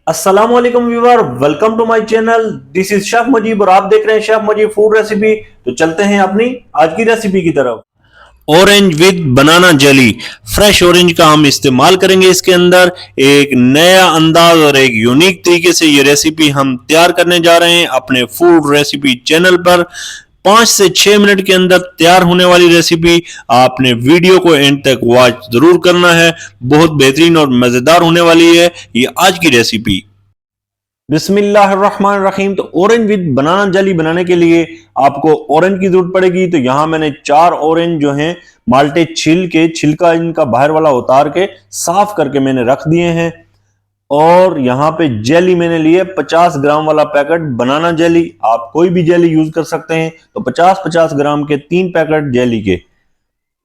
अस्सलाम वालेकुम viewer, welcome to my channel. This is chef Mujeeb और आप देख रहे हैं शेफ मुजीब फूड रेसिपी। तो चलते हैं अपनी आज की रेसिपी की तरफ। Orange with banana jelly. Fresh orange का हम इस्तेमाल करेंगे इसके अंदर। एक नया अंदाज और एक यूनिक तरीके से ये रेसिपी हम तैयार करने जा रहे हैं अपने फूड रेसिपी चैनल पर। 5 से 6 मिनट के अंदर तैयार होने वाली रेसिपी। आपने वीडियो को एंड तक वॉच जरूर करना है, बहुत बेहतरीन और मजेदार होने वाली है ये आज की रेसिपी। बिस्मिल्लाहिर्रहमानिर्रहीम। तो ऑरेंज विद बनाना जेली बनाने के लिए आपको ऑरेंज की जरूरत पड़ेगी। तो यहाँ मैंने 4 ऑरेंज जो हैं माल्टे छिल के, छिलका इनका बाहर वाला उतार के साफ करके मैंने रख दिए हैं। और यहाँ पे जेली मैंने लिए 50 ग्राम वाला पैकेट बनाना जेली। आप कोई भी जेली यूज कर सकते हैं। तो 50-50 ग्राम के 3 पैकेट जेली के।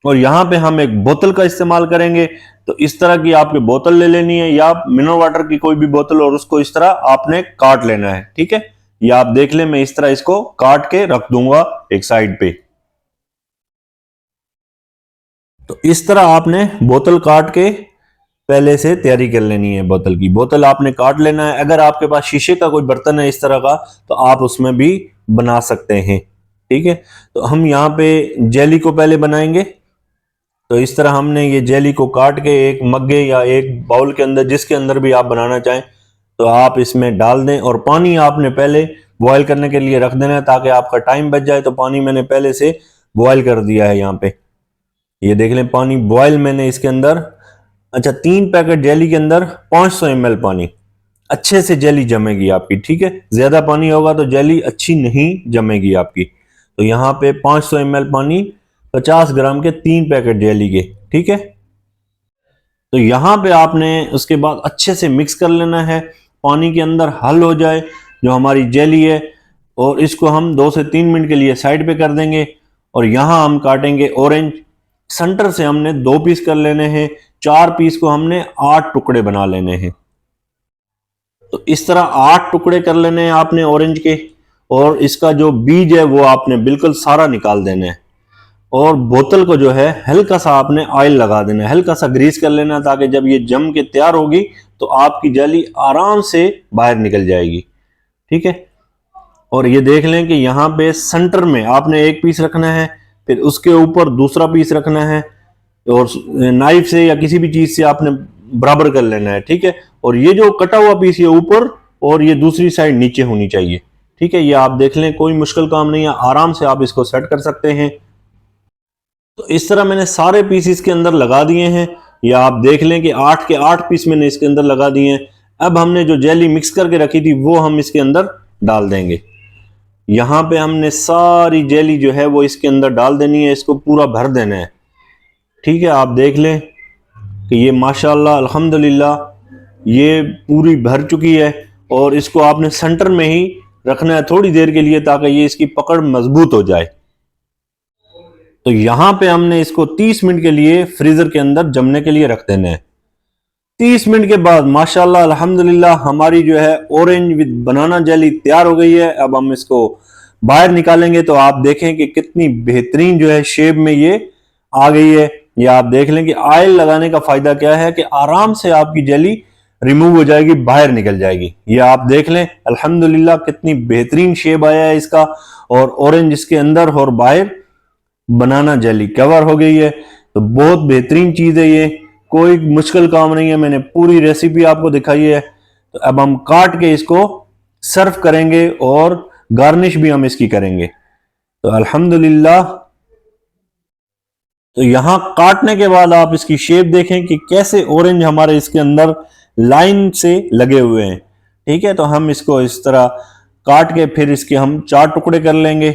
और यहाँ पे हम एक बोतल का इस्तेमाल करेंगे। तो इस तरह की आपकी बोतल ले लेनी है या मिनरल वाटर की कोई भी बोतल, और उसको इस तरह आपने काट लेना है। ठीक है, ये आप देख लें, मैं इस तरह इसको काट के रख दूंगा एक साइड पे। तो इस तरह आपने बोतल काट के पहले से तैयारी कर लेनी है। बोतल की बोतल आपने काट लेना है। अगर आपके पास शीशे का कोई बर्तन है इस तरह का तो आप उसमें भी बना सकते हैं। ठीक है, तो हम यहाँ पे जेली को पहले बनाएंगे। तो इस तरह हमने ये जेली को काट के एक मग्गे या एक बाउल के अंदर, जिसके अंदर भी आप बनाना चाहें, तो आप इसमें डाल दें। और पानी आपने पहले बॉयल करने के लिए रख देना है ताकि आपका टाइम बच जाए। तो पानी मैंने पहले से बॉयल कर दिया है यहाँ पे। ये देख लें, पानी बॉयल मैंने इसके अंदर, अच्छा 3 पैकेट जेली के अंदर 500 ml पानी। अच्छे से जेली जमेगी आपकी। ठीक है, ज्यादा पानी होगा तो जेली अच्छी नहीं जमेगी आपकी। तो यहाँ पे 500 ml पानी, 50 ग्राम के 3 पैकेट जेली के। ठीक है, तो यहाँ पे आपने उसके बाद अच्छे से मिक्स कर लेना है। पानी के अंदर हल हो जाए जो हमारी जेली है, और इसको हम 2 से 3 मिनट के लिए साइड पे कर देंगे। और यहाँ हम काटेंगे ऑरेंज। सेंटर से हमने 2 पीस कर लेने हैं। 4 पीस को हमने 8 टुकड़े बना लेने हैं। तो इस तरह 8 टुकड़े कर लेने हैं आपने ऑरेंज के। और इसका जो बीज है वो आपने बिल्कुल सारा निकाल देना है। और बोतल को जो है हल्का सा आपने ऑयल लगा देना है, हल्का सा ग्रीस कर लेना, ताकि जब ये जम के तैयार होगी तो आपकी जेली आराम से बाहर निकल जाएगी। ठीक है, और ये देख लें कि यहाँ पे सेंटर में आपने 1 पीस रखना है, फिर उसके ऊपर दूसरा पीस रखना है, और नाइफ से या किसी भी चीज से आपने बराबर कर लेना है। ठीक है, और ये जो कटा हुआ पीस ये ऊपर और ये दूसरी साइड नीचे होनी चाहिए। ठीक है, ये आप देख लें, कोई मुश्किल काम नहीं है, आराम से आप इसको सेट कर सकते हैं। तो इस तरह मैंने सारे पीस इसके अंदर लगा दिए हैं। या आप देख लें कि 8 के 8 पीस मैंने इसके अंदर लगा दिए हैं। अब हमने जो जेली मिक्स करके रखी थी वो हम इसके अंदर डाल देंगे। यहाँ पे हमने सारी जेली जो है वो इसके अंदर डाल देनी है, इसको पूरा भर देना है। ठीक है, आप देख लें कि ये माशाल्लाह अल्हम्दुलिल्लाह ये पूरी भर चुकी है। और इसको आपने सेंटर में ही रखना है थोड़ी देर के लिए, ताकि ये इसकी पकड़ मजबूत हो जाए। तो यहां पे हमने इसको 30 मिनट के लिए फ्रीजर के अंदर जमने के लिए रख देना है। 30 मिनट के बाद माशाल्लाह अल्हम्दुलिल्लाह हमारी जो है ऑरेंज विद बनाना जेली तैयार हो गई है। अब हम इसको बाहर निकालेंगे तो आप देखें कि कितनी बेहतरीन जो है शेप में ये आ गई है। ये आप देख लें कि ऑयल लगाने का फायदा क्या है कि आराम से आपकी जेली रिमूव हो जाएगी, बाहर निकल जाएगी। ये आप देख लें अल्हम्दुलिल्लाह कितनी बेहतरीन शेप आया है इसका, और ऑरेंज इसके अंदर और बाहर बनाना जेली कवर हो गई है। तो बहुत बेहतरीन चीज है ये, कोई मुश्किल काम नहीं है, मैंने पूरी रेसिपी आपको दिखाई है। तो अब हम काट के इसको सर्व करेंगे और गार्निश भी हम इसकी करेंगे। तो अल्हम्दुलिल्लाह, तो यहां काटने के बाद आप इसकी शेप देखें कि कैसे ऑरेंज हमारे इसके अंदर लाइन से लगे हुए हैं। ठीक है, तो हम इसको इस तरह काट के फिर इसके हम 4 टुकड़े कर लेंगे।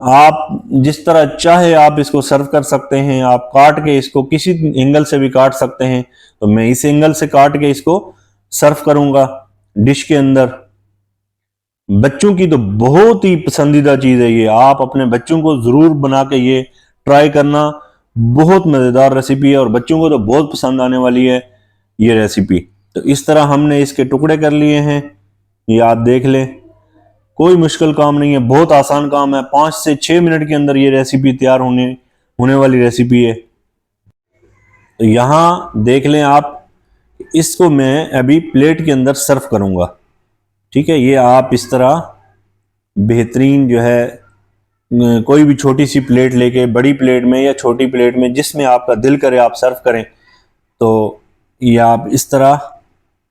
आप जिस तरह चाहे आप इसको सर्व कर सकते हैं। आप काट के इसको किसी एंगल से भी काट सकते हैं। तो मैं इस एंगल से काट के इसको सर्व करूंगा डिश के अंदर। बच्चों की तो बहुत ही पसंदीदा चीज है ये, आप अपने बच्चों को जरूर बना के ये ट्राई करना। बहुत मजेदार रेसिपी है और बच्चों को तो बहुत पसंद आने वाली है ये रेसिपी। तो इस तरह हमने इसके टुकड़े कर लिए हैं। ये आप देख लें, कोई मुश्किल काम नहीं है, बहुत आसान काम है। 5 से 6 मिनट के अंदर ये रेसिपी तैयार होने वाली रेसिपी है। तो यहाँ देख लें आप इसको मैं अभी प्लेट के अंदर सर्व करूंगा। ठीक है, ये आप इस तरह बेहतरीन जो है कोई भी छोटी सी प्लेट लेके, बड़ी प्लेट में या छोटी प्लेट में जिसमें आपका दिल करे आप सर्व करें। तो ये आप इस तरह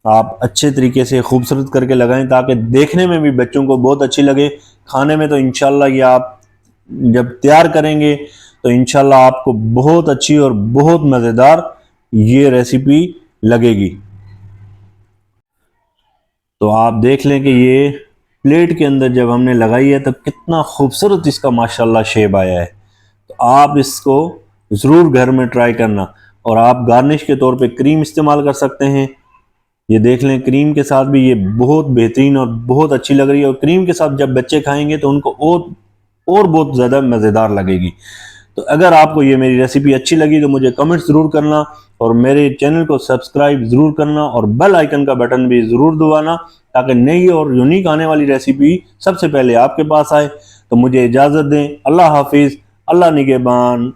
आप अच्छे तरीके से खूबसूरत करके लगाएं ताकि देखने में भी बच्चों को बहुत अच्छी लगे। खाने में तो इंशाल्लाह ये आप जब तैयार करेंगे तो इंशाल्लाह आपको बहुत अच्छी और बहुत मज़ेदार ये रेसिपी लगेगी। तो आप देख लें कि ये प्लेट के अंदर जब हमने लगाई है तो कितना खूबसूरत इसका माशाल्लाह शेप आया है। तो आप इसको ज़रूर घर में ट्राई करना। और आप गार्निश के तौर पे क्रीम इस्तेमाल कर सकते हैं। ये देख लें, क्रीम के साथ भी ये बहुत बेहतरीन और बहुत अच्छी लग रही है। और क्रीम के साथ जब बच्चे खाएंगे तो उनको और बहुत ज़्यादा मज़ेदार लगेगी। तो अगर आपको ये मेरी रेसिपी अच्छी लगी तो मुझे कमेंट ज़रूर करना और मेरे चैनल को सब्सक्राइब ज़रूर करना और बेल आइकन का बटन भी ज़रूर दबाना ताकि नई और यूनिक आने वाली रेसिपी सबसे पहले आपके पास आए। तो मुझे इजाज़त दें। अल्लाह हाफिज़, अल्लाह निगहबान।